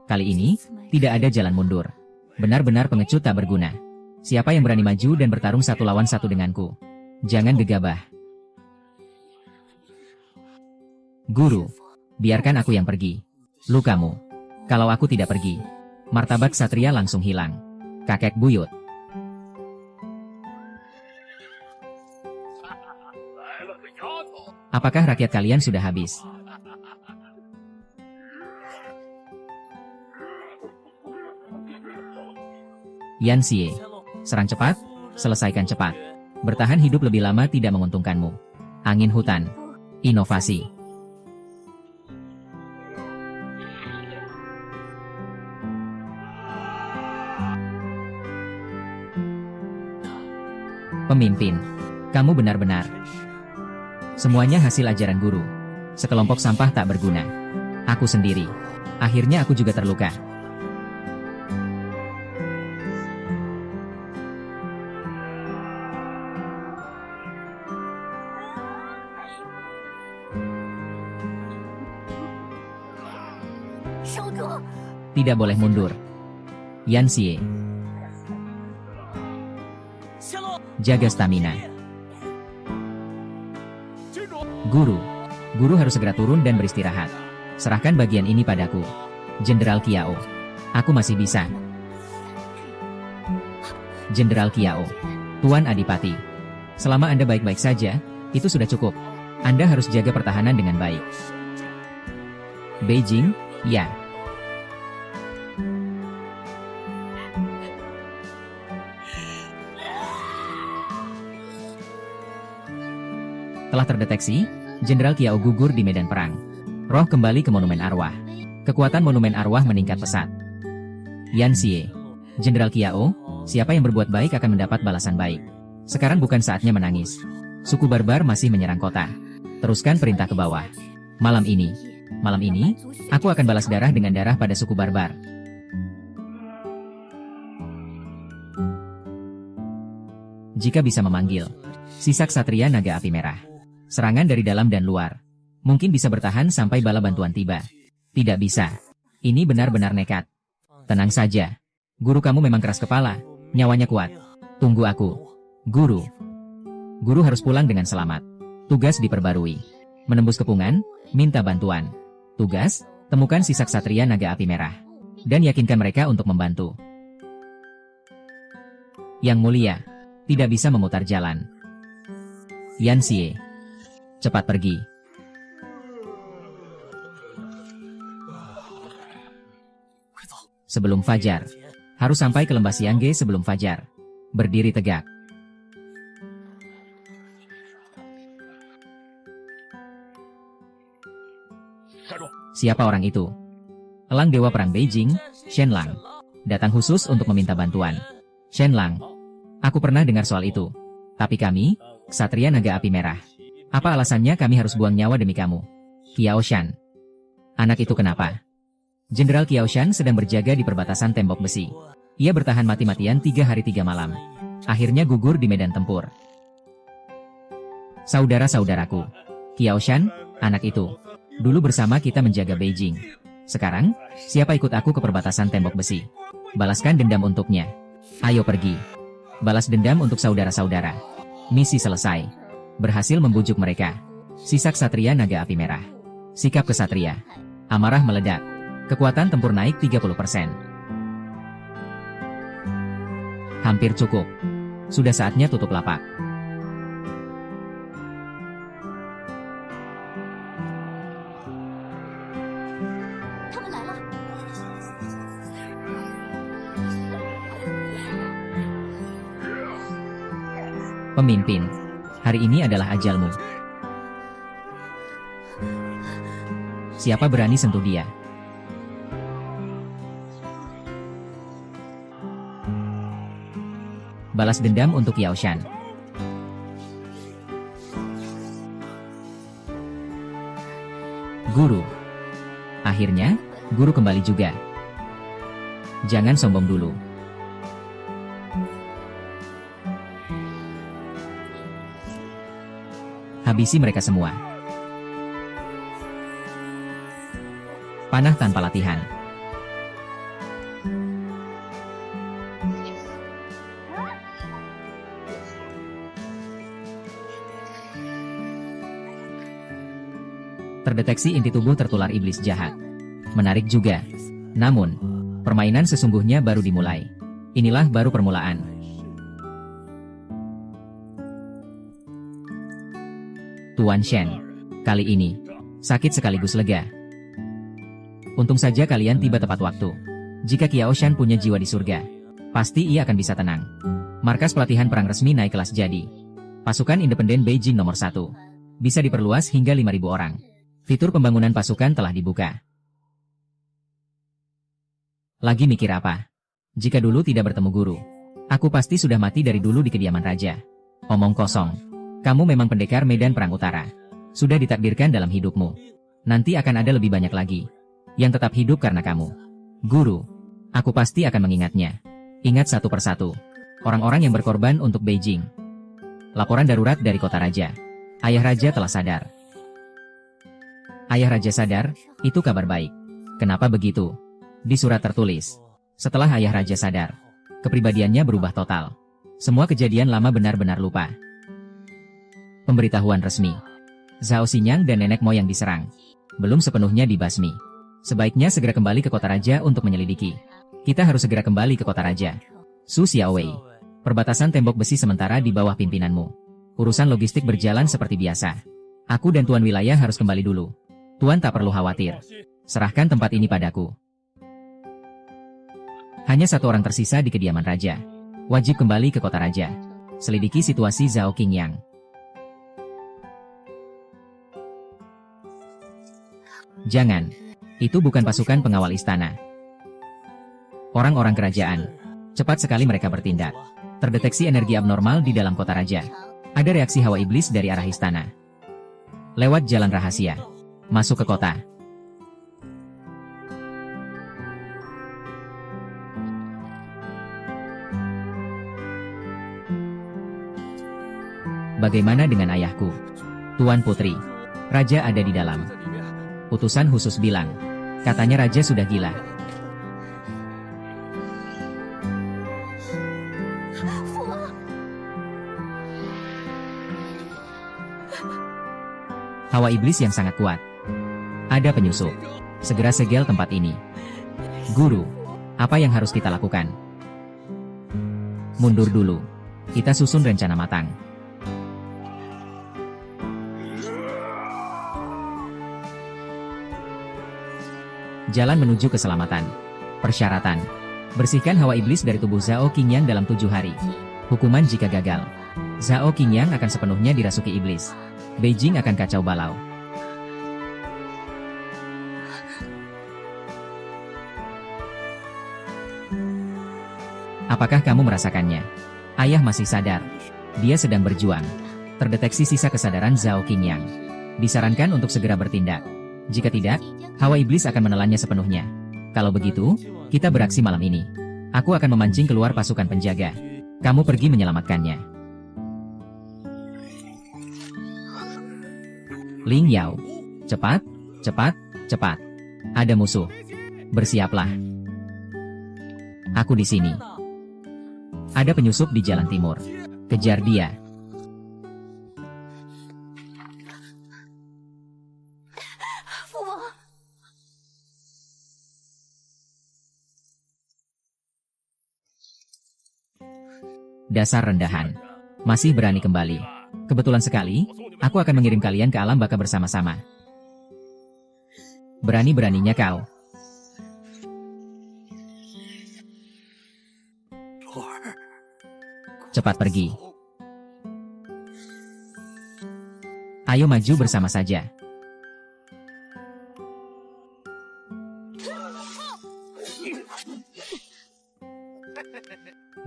Speaker 1: Kali ini, tidak ada jalan mundur. Benar-benar pengecut tak berguna. Siapa yang berani maju dan bertarung 1 lawan 1 denganku? Jangan gegabah. Guru, biarkan aku yang pergi. Lukamu. Kalau aku tidak pergi, martabat ksatria langsung hilang. Kakek buyut. Apakah rakyat kalian sudah habis? Yan Xie. Serang cepat, selesaikan cepat. Bertahan hidup lebih lama tidak menguntungkanmu. Angin hutan. Inovasi. Pemimpin. Kamu benar-benar. Semuanya hasil ajaran guru. Sekelompok sampah tak berguna. Aku sendiri. Akhirnya aku juga terluka. Tidak boleh mundur. Yan Xie. Jaga stamina. Guru harus segera turun dan beristirahat. Serahkan bagian ini padaku. Jenderal Qiao. Aku masih bisa. Jenderal Qiao. Tuan Adipati. Selama Anda baik-baik saja, itu sudah cukup. Anda harus jaga pertahanan dengan baik. Beijing, ya. Telah terdeteksi, Jenderal Qiao gugur di medan perang. Roh kembali ke Monumen Arwah. Kekuatan Monumen Arwah meningkat pesat. Yan Xie. Jenderal Qiao, siapa yang berbuat baik akan mendapat balasan baik. Sekarang bukan saatnya menangis. Suku barbar masih menyerang kota. Teruskan perintah ke bawah. Malam ini, aku akan balas darah dengan darah pada suku barbar. Jika bisa memanggil, sisa ksatria naga api merah. Serangan dari dalam dan luar. Mungkin bisa bertahan sampai bala bantuan tiba. Tidak bisa. Ini benar-benar nekat. Tenang saja. Guru kamu memang keras kepala. Nyawanya kuat. Tunggu aku. Guru. Guru harus pulang dengan selamat. Tugas diperbarui. Menembus kepungan, minta bantuan. Tugas, temukan sisa ksatria naga api merah. Dan yakinkan mereka untuk membantu. Yang mulia, tidak bisa memutar jalan. Yan Xie. Cepat pergi. Sebelum fajar. Harus sampai ke lembah Xiangge sebelum fajar. Berdiri tegak. Siapa orang itu? Elang Dewa Perang Beijing, Shen Lang. Datang khusus untuk meminta bantuan. Shen Lang. Aku pernah dengar soal itu. Tapi kami, Ksatria Naga Api Merah. Apa alasannya kami harus buang nyawa demi kamu? Qiao Shan. Anak itu kenapa? Jenderal Qiao Shan sedang berjaga di perbatasan tembok besi. Ia bertahan mati-matian 3 hari 3 malam. Akhirnya gugur di medan tempur. Saudara-saudaraku. Qiao Shan, anak itu. Dulu bersama kita menjaga Beijing. Sekarang, siapa ikut aku ke perbatasan tembok besi? Balaskan dendam untuknya. Ayo pergi. Balas dendam untuk saudara-saudara. Misi selesai. Berhasil membujuk mereka. Sisa ksatria naga api merah. Sikap kesatria. Amarah meledak. Kekuatan tempur naik 30%. Hampir cukup. Sudah saatnya tutup lapak. Pemimpin, hari ini adalah ajalmu. Siapa berani sentuh dia? Balas dendam untuk Yao Shan. Guru. Akhirnya, guru kembali juga. Jangan sombong dulu. Habisi mereka semua. Panah tanpa latihan. Terdeteksi inti tubuh tertular iblis jahat. Menarik juga. Namun, permainan sesungguhnya baru dimulai. Inilah baru permulaan. Tuan Shen, kali ini, sakit sekaligus lega. Untung saja kalian tiba tepat waktu. Jika Qiao Shan punya jiwa di surga, pasti ia akan bisa tenang. Markas pelatihan perang resmi naik kelas jadi. Pasukan independen Beijing nomor 1. Bisa diperluas hingga 5.000 orang. Fitur pembangunan pasukan telah dibuka. Lagi mikir apa? Jika dulu tidak bertemu guru, aku pasti sudah mati dari dulu di kediaman raja. Omong kosong. Kamu memang pendekar medan perang utara. Sudah ditakdirkan dalam hidupmu. Nanti akan ada lebih banyak lagi yang tetap hidup karena kamu. Guru, aku pasti akan mengingatnya. Ingat satu persatu orang-orang yang berkorban untuk Beijing. Laporan darurat dari kota raja. Ayah raja telah sadar. Ayah raja sadar, itu kabar baik. Kenapa begitu? Di surat tertulis, setelah ayah raja sadar, kepribadiannya berubah total. Semua kejadian lama benar-benar lupa. Pemberitahuan resmi. Zhao Xinyang dan nenek moyang diserang. Belum sepenuhnya dibasmi. Sebaiknya segera kembali ke kota raja untuk menyelidiki. Kita harus segera kembali ke kota raja. Su Xiaowei. Perbatasan tembok besi sementara di bawah pimpinanmu. Urusan logistik berjalan seperti biasa. Aku dan tuan wilayah harus kembali dulu. Tuan tak perlu khawatir. Serahkan tempat ini padaku. Hanya satu orang tersisa di kediaman raja. Wajib kembali ke kota raja. Selidiki situasi Zhao Qingyang. Jangan. Itu bukan pasukan pengawal istana. Orang-orang kerajaan. Cepat sekali mereka bertindak. Terdeteksi energi abnormal di dalam kota raja. Ada reaksi hawa iblis dari arah istana. Lewat jalan rahasia. Masuk ke kota. Bagaimana dengan ayahku? Tuan Putri. Raja ada di dalam. Utusan khusus bilang. Katanya raja sudah gila. Hawa iblis yang sangat kuat. Ada penyusup. Segera segel tempat ini. Guru, apa yang harus kita lakukan? Mundur dulu. Kita susun rencana matang. Jalan menuju keselamatan. Persyaratan. Bersihkan hawa iblis dari tubuh Zhao Qingyang dalam 7 hari. Hukuman jika gagal. Zhao Qingyang akan sepenuhnya dirasuki iblis. Beijing akan kacau balau. Apakah kamu merasakannya? Ayah masih sadar. Dia sedang berjuang. Terdeteksi sisa kesadaran Zhao Qingyang. Disarankan untuk segera bertindak. Jika tidak, hawa iblis akan menelannya sepenuhnya. Kalau begitu, kita beraksi malam ini. Aku akan memancing keluar pasukan penjaga. Kamu pergi menyelamatkannya. Ling Yao. Cepat, cepat, cepat. Ada musuh. Bersiaplah. Aku di sini. Ada penyusup di jalan timur. Kejar dia. Dasar rendahan. Masih berani kembali. Kebetulan sekali, aku akan mengirim kalian ke alam baka bersama-sama. Berani-beraninya kau. Cepat pergi. Ayo maju bersama saja.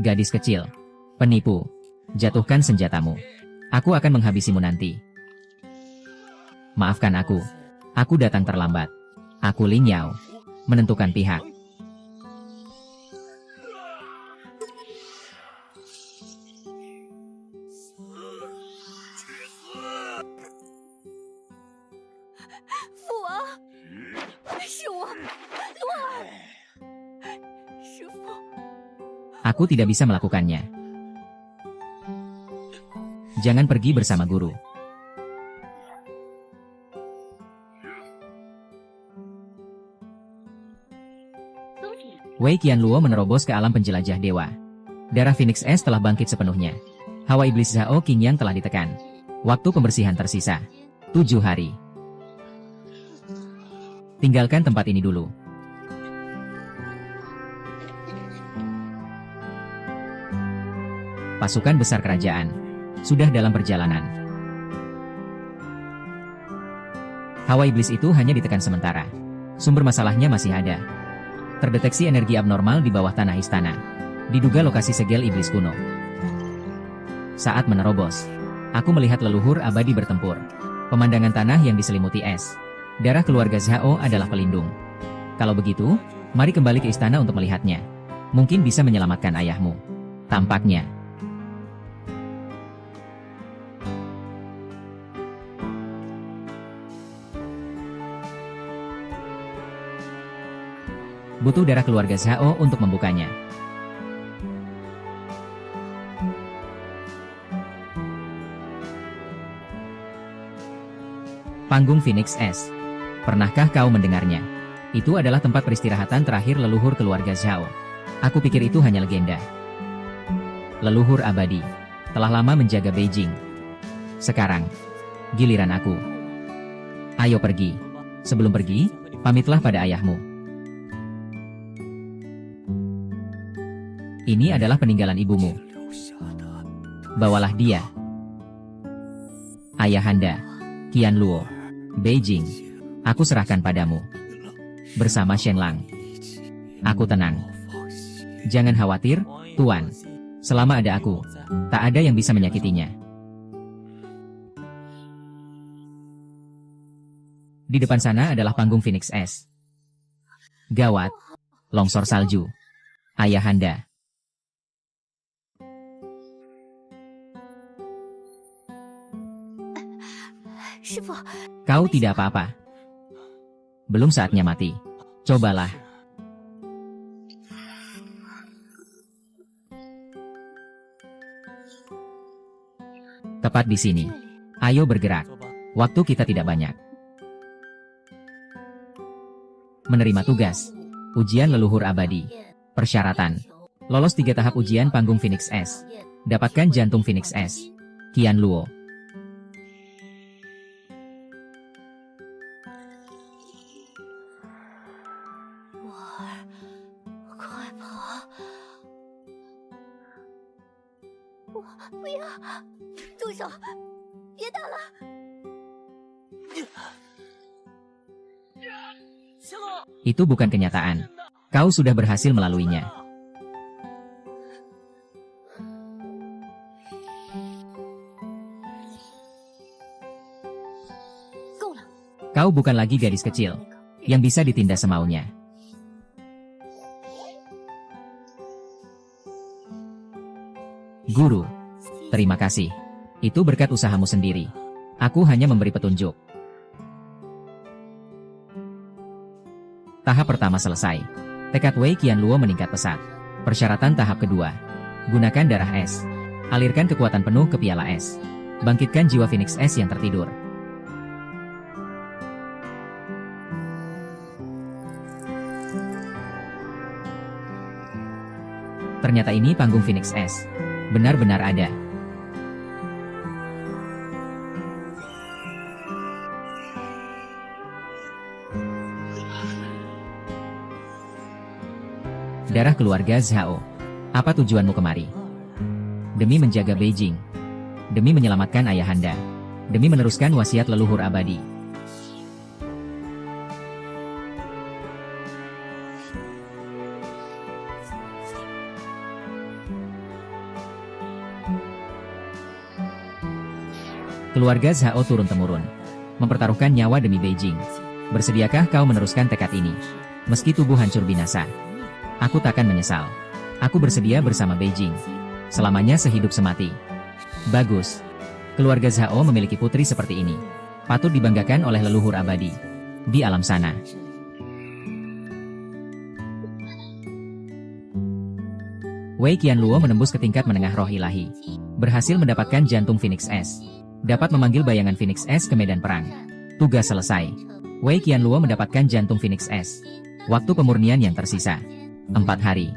Speaker 1: Gadis kecil. Penipu. Jatuhkan senjatamu. Aku akan menghabisimu nanti. Maafkan aku. Aku datang terlambat. Aku Ling Yao. Menentukan pihak. Aku tidak bisa melakukannya. Jangan pergi bersama guru. Wei Qianluo menerobos ke alam penjelajah dewa. Darah Phoenix S telah bangkit sepenuhnya. Hawa iblis Zhao Qingyang telah ditekan. Waktu pembersihan tersisa. 7 hari. Tinggalkan tempat ini dulu. Pasukan besar kerajaan sudah dalam perjalanan. Hawa iblis itu hanya ditekan sementara. Sumber masalahnya masih ada. Terdeteksi energi abnormal di bawah tanah istana. Diduga lokasi segel iblis kuno. Saat menerobos, aku melihat leluhur abadi bertempur. Pemandangan tanah yang diselimuti es. Darah keluarga Zhao adalah pelindung. Kalau begitu, mari kembali ke istana untuk melihatnya. Mungkin bisa menyelamatkan ayahmu. Tampaknya. Butuh darah keluarga Zhao untuk membukanya. Panggung Phoenix S. Pernahkah kau mendengarnya? Itu adalah tempat peristirahatan terakhir leluhur keluarga Zhao. Aku pikir itu hanya legenda. Leluhur abadi. Telah lama menjaga Beijing. Sekarang, giliran aku. Ayo pergi. Sebelum pergi, pamitlah pada ayahmu. Ini adalah peninggalan ibumu. Bawalah dia. Ayahanda, Qianluo, Beijing, aku serahkan padamu. Bersama Shenlang. Aku tenang. Jangan khawatir, Tuan. Selama ada aku, tak ada yang bisa menyakitinya. Di depan sana adalah panggung Phoenix S. Gawat. Longsor salju. Ayahanda. Kau tidak apa-apa. Belum saatnya mati. Cobalah. Tepat di sini. Ayo bergerak. Waktu kita tidak banyak. Menerima tugas. Ujian leluhur abadi. Persyaratan. Lolos 3 tahap ujian panggung Phoenix S. Dapatkan jantung Phoenix S. Qianluo. Itu bukan kenyataan. Kau sudah berhasil melaluinya. Kau bukan lagi gadis kecil yang bisa ditindas semaunya. Guru, terima kasih. Itu berkat usahamu sendiri. Aku hanya memberi petunjuk. Tahap pertama selesai. Tekad Wei Qianluo meningkat pesat. Persyaratan tahap kedua. Gunakan darah es. Alirkan kekuatan penuh ke piala es. Bangkitkan jiwa Phoenix S yang tertidur. Ternyata ini panggung Phoenix S. Benar-benar ada. Darah keluarga Zhao. Apa tujuanmu kemari? Demi menjaga Beijing. Demi menyelamatkan ayahanda. Demi meneruskan wasiat leluhur abadi. Keluarga Zhao turun-temurun. Mempertaruhkan nyawa demi Beijing. Bersediakah kau meneruskan tekad ini? Meski tubuh hancur binasa. Aku takkan menyesal. Aku bersedia bersama Beijing. Selamanya sehidup semati. Bagus. Keluarga Zhao memiliki putri seperti ini. Patut dibanggakan oleh leluhur abadi. Di alam sana. Wei Qianluo menembus ke tingkat menengah roh ilahi. Berhasil mendapatkan jantung Phoenix S. Dapat memanggil bayangan Phoenix S ke medan perang. Tugas selesai. Wei Qianluo mendapatkan jantung Phoenix S. Waktu pemurnian yang tersisa. 4 hari.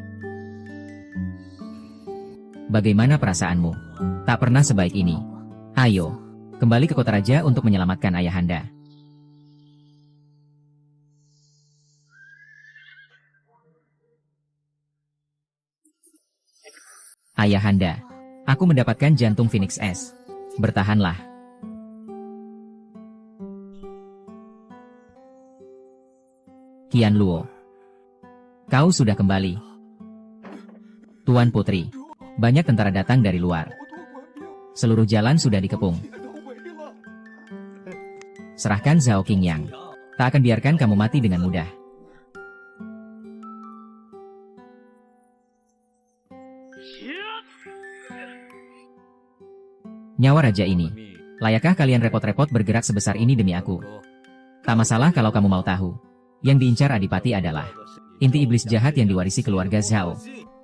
Speaker 1: Bagaimana perasaanmu? Tak pernah sebaik ini. Ayo, kembali ke kota raja untuk menyelamatkan ayahanda. Ayahanda, aku mendapatkan jantung Phoenix S. Bertahanlah. Qianluo. Kau sudah kembali. Tuan Putri, banyak tentara datang dari luar. Seluruh jalan sudah dikepung. Serahkan Zhao Qingyang. Tak akan biarkan kamu mati dengan mudah. Nyawa raja ini. Layakkah kalian repot-repot bergerak sebesar ini demi aku? Tak masalah kalau kamu mau tahu. Yang diincar Adipati adalah inti iblis jahat yang diwarisi keluarga Zhao.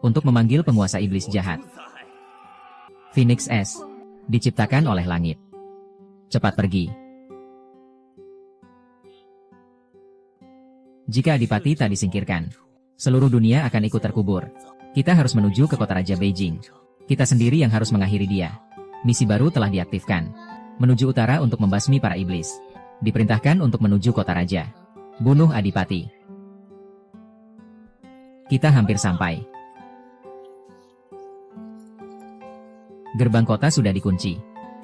Speaker 1: Untuk memanggil penguasa iblis jahat. Phoenix S. Diciptakan oleh langit. Cepat pergi. Jika Adipati tak disingkirkan, seluruh dunia akan ikut terkubur. Kita harus menuju ke kota raja Beijing. Kita sendiri yang harus mengakhiri dia. Misi baru telah diaktifkan. Menuju utara untuk membasmi para iblis. Diperintahkan untuk menuju kota raja. Bunuh Adipati. Kita hampir sampai. Gerbang kota sudah dikunci.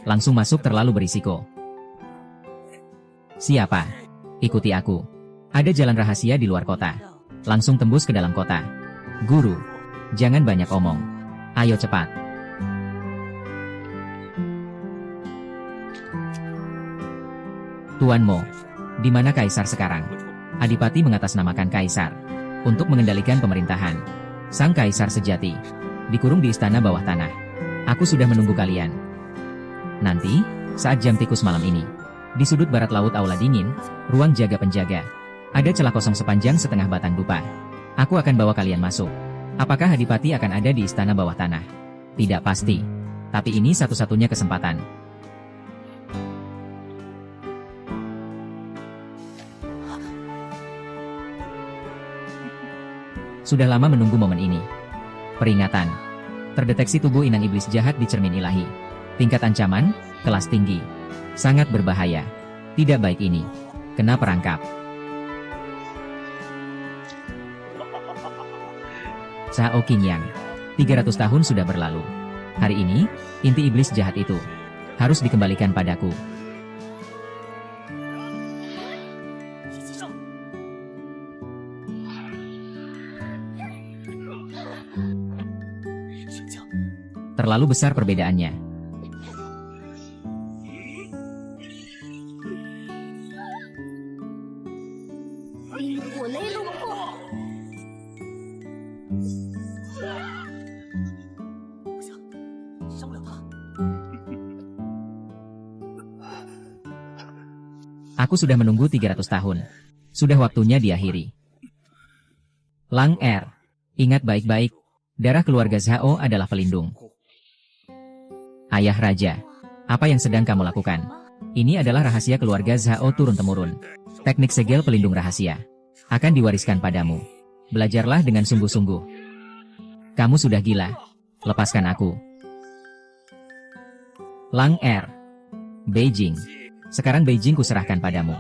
Speaker 1: Langsung masuk terlalu berisiko. Siapa? Ikuti aku. Ada jalan rahasia di luar kota. Langsung tembus ke dalam kota. Guru, jangan banyak omong. Ayo cepat. Tuan Mo, di mana Kaisar sekarang? Adipati mengatasnamakan Kaisar untuk mengendalikan pemerintahan. Sang Kaisar sejati dikurung di istana bawah tanah. Aku sudah menunggu kalian. Nanti, saat jam tikus malam ini, di sudut barat laut aula dingin, ruang jaga penjaga, ada celah kosong sepanjang setengah batang dupa. Aku akan bawa kalian masuk. Apakah Adipati akan ada di istana bawah tanah? Tidak pasti. Tapi ini satu-satunya kesempatan. Sudah lama menunggu momen ini. Peringatan. Terdeteksi tubuh inang iblis jahat di cermin ilahi. Tingkat ancaman, kelas tinggi. Sangat berbahaya. Tidak baik ini. Kena perangkap. Zhao Qingyang. 300 tahun sudah berlalu. Hari ini, inti iblis jahat itu harus dikembalikan padaku. Terlalu besar perbedaannya. Aku sudah menunggu 300 tahun. Sudah waktunya diakhiri. Lang Er, ingat baik-baik, darah keluarga Zhao adalah pelindung. Ayah Raja, apa yang sedang kamu lakukan? Ini adalah rahasia keluarga Zhao turun-temurun. Teknik segel pelindung rahasia akan diwariskan padamu. Belajarlah dengan sungguh-sungguh. Kamu sudah gila. Lepaskan aku. Lang Er. Beijing. Sekarang Beijing kuserahkan padamu.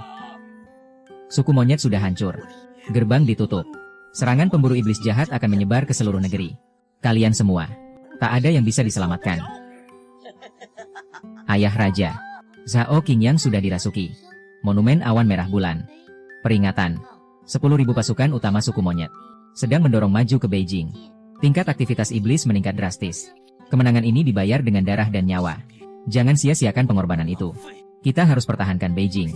Speaker 1: Suku monyet sudah hancur. Gerbang ditutup. Serangan pemburu iblis jahat akan menyebar ke seluruh negeri. Kalian semua. Tak ada yang bisa diselamatkan. Ayah Raja. Zhao Qingyang sudah dirasuki. Monumen awan merah bulan. Peringatan. 10.000 pasukan utama suku monyet sedang mendorong maju ke Beijing. Tingkat aktivitas iblis meningkat drastis. Kemenangan ini dibayar dengan darah dan nyawa. Jangan sia-siakan pengorbanan itu. Kita harus pertahankan Beijing.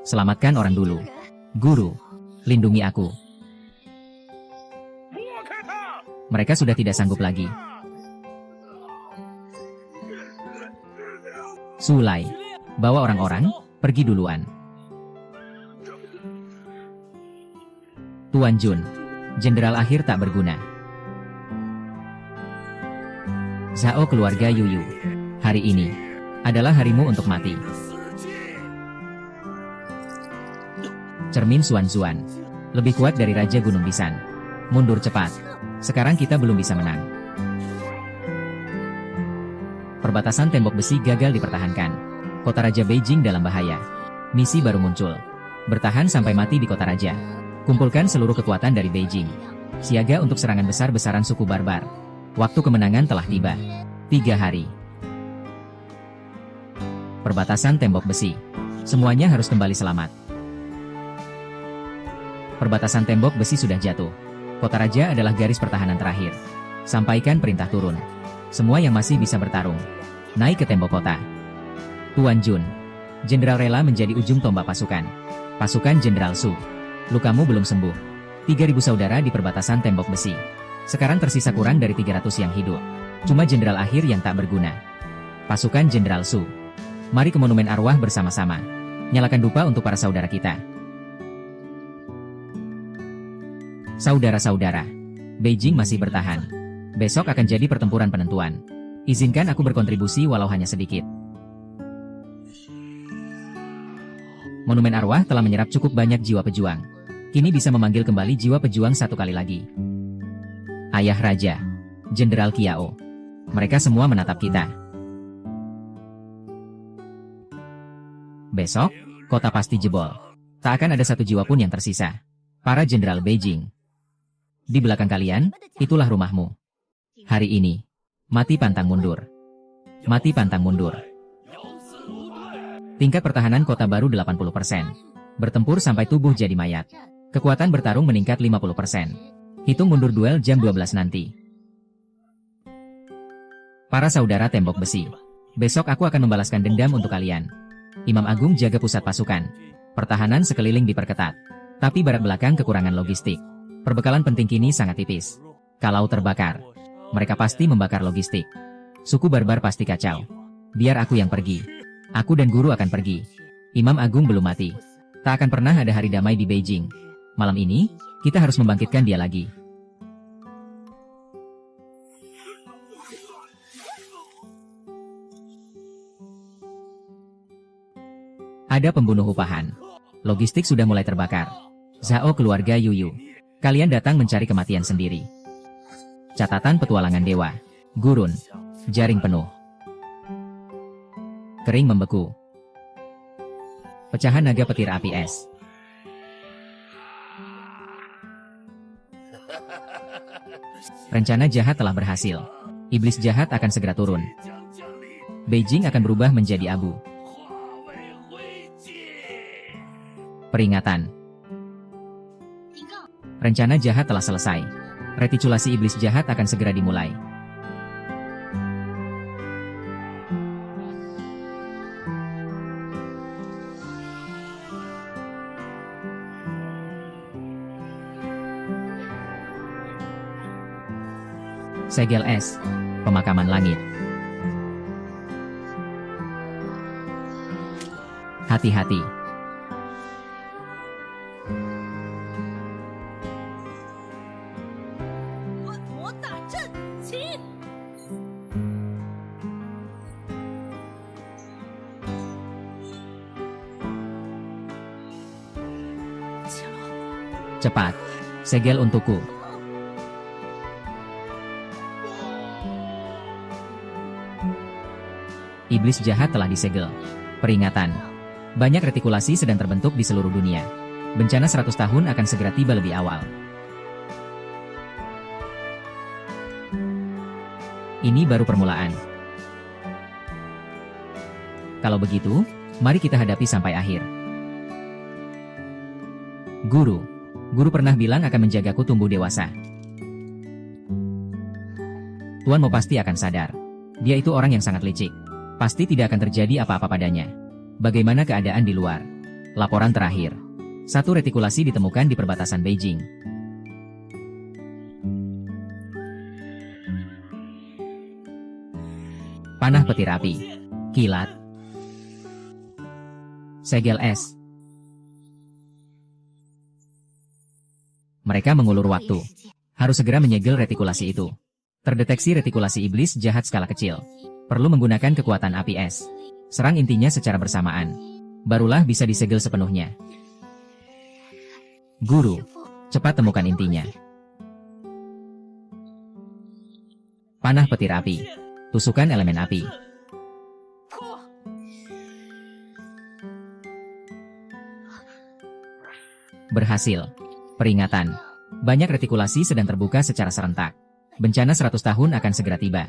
Speaker 1: Selamatkan orang dulu. Guru, lindungi aku. Mereka sudah tidak sanggup lagi. Sulai, bawa orang-orang, pergi duluan. Tuan Jun, jenderal akhir tak berguna. Zhao keluarga Yuyu, hari ini adalah harimu untuk mati. Cermin Xuanzuan, lebih kuat dari Raja Gunung Bisan. Mundur cepat. Sekarang kita belum bisa menang. Perbatasan tembok besi gagal dipertahankan. Kota Raja Beijing dalam bahaya. Misi baru muncul. Bertahan sampai mati di kota Raja. Kumpulkan seluruh kekuatan dari Beijing. Siaga untuk serangan besar-besaran suku barbar. Waktu kemenangan telah tiba. 3 hari. Perbatasan tembok besi. Semuanya harus kembali selamat. Perbatasan tembok besi sudah jatuh. Kota Raja adalah garis pertahanan terakhir. Sampaikan perintah turun. Semua yang masih bisa bertarung. Naik ke tembok kota. Tuan Jun. Jenderal rela menjadi ujung tombak pasukan. Pasukan Jenderal Su. Lukamu belum sembuh. 3.000 saudara di perbatasan tembok besi. Sekarang tersisa kurang dari 300 yang hidup. Cuma jenderal akhir yang tak berguna. Pasukan Jenderal Su. Mari ke monumen arwah bersama-sama. Nyalakan dupa untuk para saudara kita. Saudara-saudara, Beijing masih bertahan. Besok akan jadi pertempuran penentuan. Izinkan aku berkontribusi walau hanya sedikit. Monumen arwah telah menyerap cukup banyak jiwa pejuang. Kini bisa memanggil kembali jiwa pejuang satu kali lagi. Ayah Raja, Jenderal Qiao. Mereka semua menatap kita. Besok, kota pasti jebol. Tak akan ada satu jiwa pun yang tersisa. Para jenderal Beijing. Di belakang kalian, itulah rumahmu. Hari ini, mati pantang mundur. Mati pantang mundur. Tingkat pertahanan kota baru 80%. Bertempur sampai tubuh jadi mayat. Kekuatan bertarung meningkat 50%. Hitung mundur duel jam 12 nanti. Para saudara tembok besi. Besok aku akan membalaskan dendam untuk kalian. Imam Agung jaga pusat pasukan. Pertahanan sekeliling diperketat. Tapi barat belakang kekurangan logistik. Perbekalan penting kini sangat tipis. Kalau terbakar, mereka pasti membakar logistik. Suku barbar pasti kacau. Biar aku yang pergi. Aku dan guru akan pergi. Imam Agung belum mati. Tak akan pernah ada hari damai di Beijing. Malam ini, kita harus membangkitkan dia lagi. Ada pembunuh upahan. Logistik sudah mulai terbakar. Zhao keluarga Yuyu. Kalian datang mencari kematian sendiri. Catatan petualangan dewa. Gurun. Jaring penuh. Kering membeku. Pecahan naga petir api es. Rencana jahat telah berhasil. Iblis jahat akan segera turun. Beijing akan berubah menjadi abu. Peringatan. Rencana jahat telah selesai. Retikulasi iblis jahat akan segera dimulai. Segel es. Pemakaman langit. Hati-hati. Cepat, segel untukku. Iblis jahat telah disegel. Peringatan. Banyak retikulasi sedang terbentuk di seluruh dunia. Bencana 100 tahun akan segera tiba lebih awal. Ini baru permulaan. Kalau begitu, mari kita hadapi sampai akhir. Guru. Guru pernah bilang akan menjagaku tumbuh dewasa. Tuan Mo pasti akan sadar. Dia itu orang yang sangat licik. Pasti tidak akan terjadi apa-apa padanya. Bagaimana keadaan di luar? Laporan terakhir. 1 retikulasi ditemukan di perbatasan Beijing. Panah petir api. Kilat. Segel es. Mereka mengulur waktu. Harus segera menyegel retikulasi itu. Terdeteksi retikulasi iblis jahat skala kecil. Perlu menggunakan kekuatan api es. Serang intinya secara bersamaan. Barulah bisa disegel sepenuhnya. Guru, cepat temukan intinya. Panah petir api. Tusukan elemen api. Berhasil. Peringatan. Banyak retikulasi sedang terbuka secara serentak. Bencana 100 tahun akan segera tiba.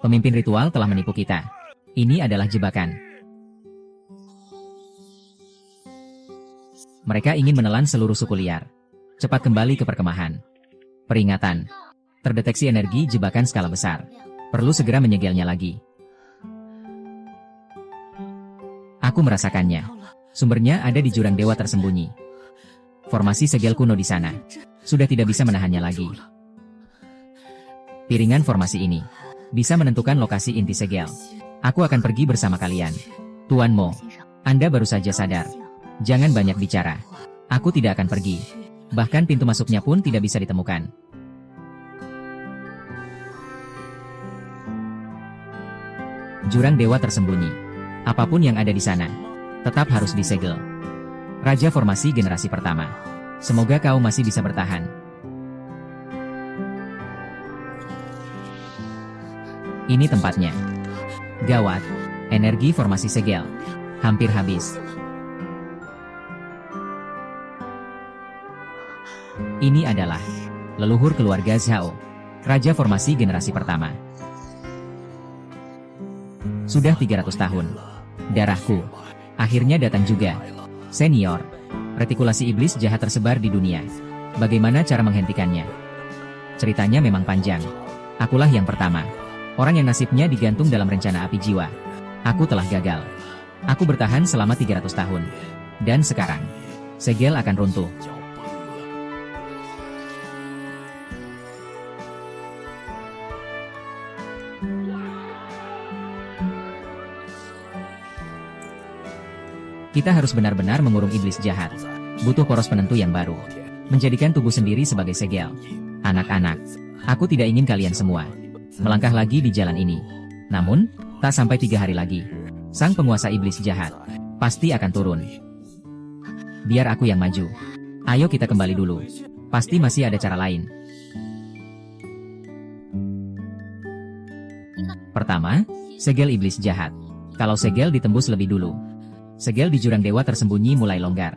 Speaker 1: Pemimpin ritual telah menipu kita. Ini adalah jebakan. Mereka ingin menelan seluruh suku liar. Cepat kembali ke perkemahan. Peringatan. Terdeteksi energi jebakan skala besar. Perlu segera menyegelnya lagi. Aku merasakannya. Sumbernya ada di jurang dewa tersembunyi. Formasi segel kuno di sana. Sudah tidak bisa menahannya lagi. Piringan formasi ini bisa menentukan lokasi inti segel. Aku akan pergi bersama kalian. Tuan Mo, Anda baru saja sadar. Jangan banyak bicara. Aku tidak akan pergi. Bahkan pintu masuknya pun tidak bisa ditemukan. Jurang dewa tersembunyi. Apapun yang ada di sana, tetap harus disegel. Raja formasi generasi pertama. Semoga kau masih bisa bertahan. Ini tempatnya. Gawat. Energi formasi segel. Hampir habis. Ini adalah leluhur keluarga Zhao. Raja formasi generasi pertama. Sudah 300 tahun. Darahku. Akhirnya datang juga. Senior. Retikulasi iblis jahat tersebar di dunia. Bagaimana cara menghentikannya? Ceritanya memang panjang. Akulah yang pertama. Orang yang nasibnya digantung dalam rencana api jiwa. Aku telah gagal. Aku bertahan selama 300 tahun. Dan sekarang, segel akan runtuh. Kita harus benar-benar mengurung iblis jahat. Butuh poros penentu yang baru. Menjadikan tubuh sendiri sebagai segel. Anak-anak, aku tidak ingin kalian semua melangkah lagi di jalan ini. Namun, tak sampai 3 hari lagi, sang penguasa iblis jahat pasti akan turun. Biar aku yang maju. Ayo kita kembali dulu. Pasti masih ada cara lain. Pertama, segel iblis jahat. Kalau segel ditembus lebih dulu, segel di jurang dewa tersembunyi mulai longgar.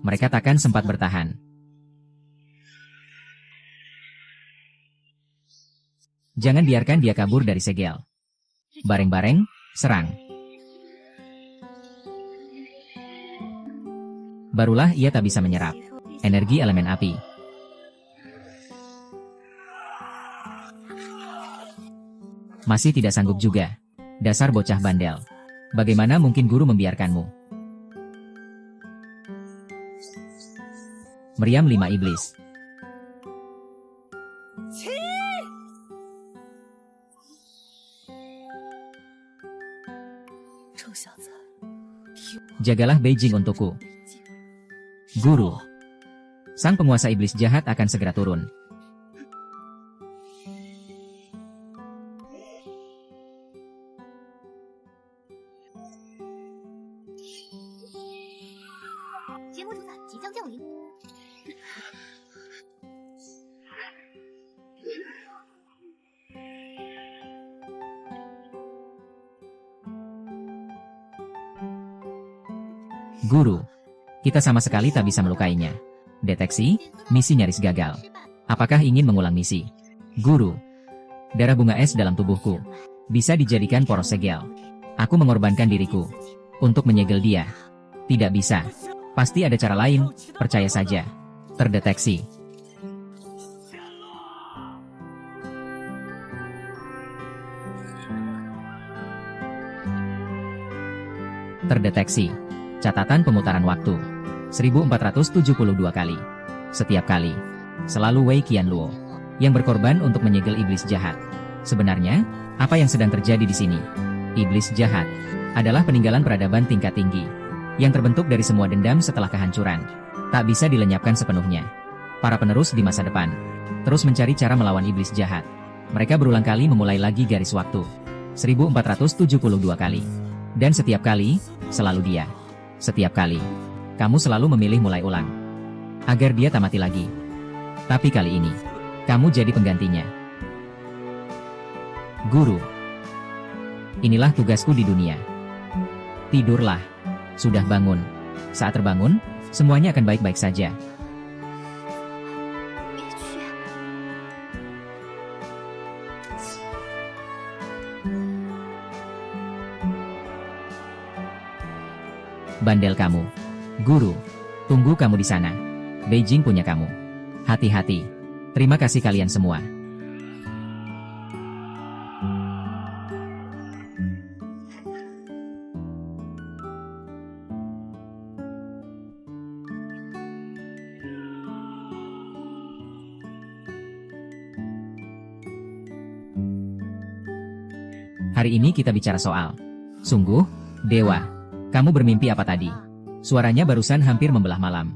Speaker 1: Mereka takkan sempat bertahan. Jangan biarkan dia kabur dari segel. Bareng-bareng, serang. Barulah ia tak bisa menyerap energi elemen api. Masih tidak sanggup juga. Dasar bocah bandel. Bagaimana mungkin guru membiarkanmu? Meriam 5 iblis. Jagalah Beijing untukku. Guru. sang penguasa iblis jahat akan segera turun. Guru, kita sama sekali tak bisa melukainya. Deteksi, misi nyaris gagal. Apakah ingin mengulang misi? Guru, darah bunga es dalam tubuhku bisa dijadikan poros segel. Aku mengorbankan diriku untuk menyegel dia. Tidak bisa. Pasti ada cara lain, percaya saja. Terdeteksi. Terdeteksi. Catatan pemutaran waktu 1472 kali. Setiap kali selalu Wei Qianluo yang berkorban untuk menyegel iblis jahat. Sebenarnya, apa yang sedang terjadi di sini? Iblis jahat adalah peninggalan peradaban tingkat tinggi yang terbentuk dari semua dendam setelah kehancuran. Tak bisa dilenyapkan sepenuhnya. Para penerus di masa depan terus mencari cara melawan iblis jahat. Mereka berulang kali memulai lagi garis waktu 1472 kali. Dan setiap kali, selalu dia. Setiap kali, kamu selalu memilih mulai ulang. Agar dia tak mati lagi. Tapi kali ini, kamu jadi penggantinya. Guru, inilah tugasku di dunia. Tidurlah. Sudah bangun. Saat terbangun, semuanya akan baik-baik saja. Bandel kamu. Guru, tunggu kamu di sana. Beijing punya kamu. Hati-hati. Terima kasih kalian semua. Hari ini kita bicara soal. Sungguh, Dewa. Kamu bermimpi apa tadi? Suaranya barusan hampir membelah malam.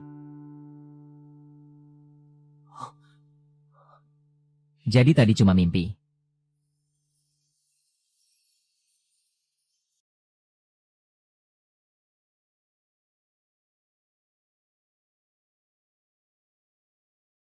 Speaker 1: Jadi tadi cuma mimpi.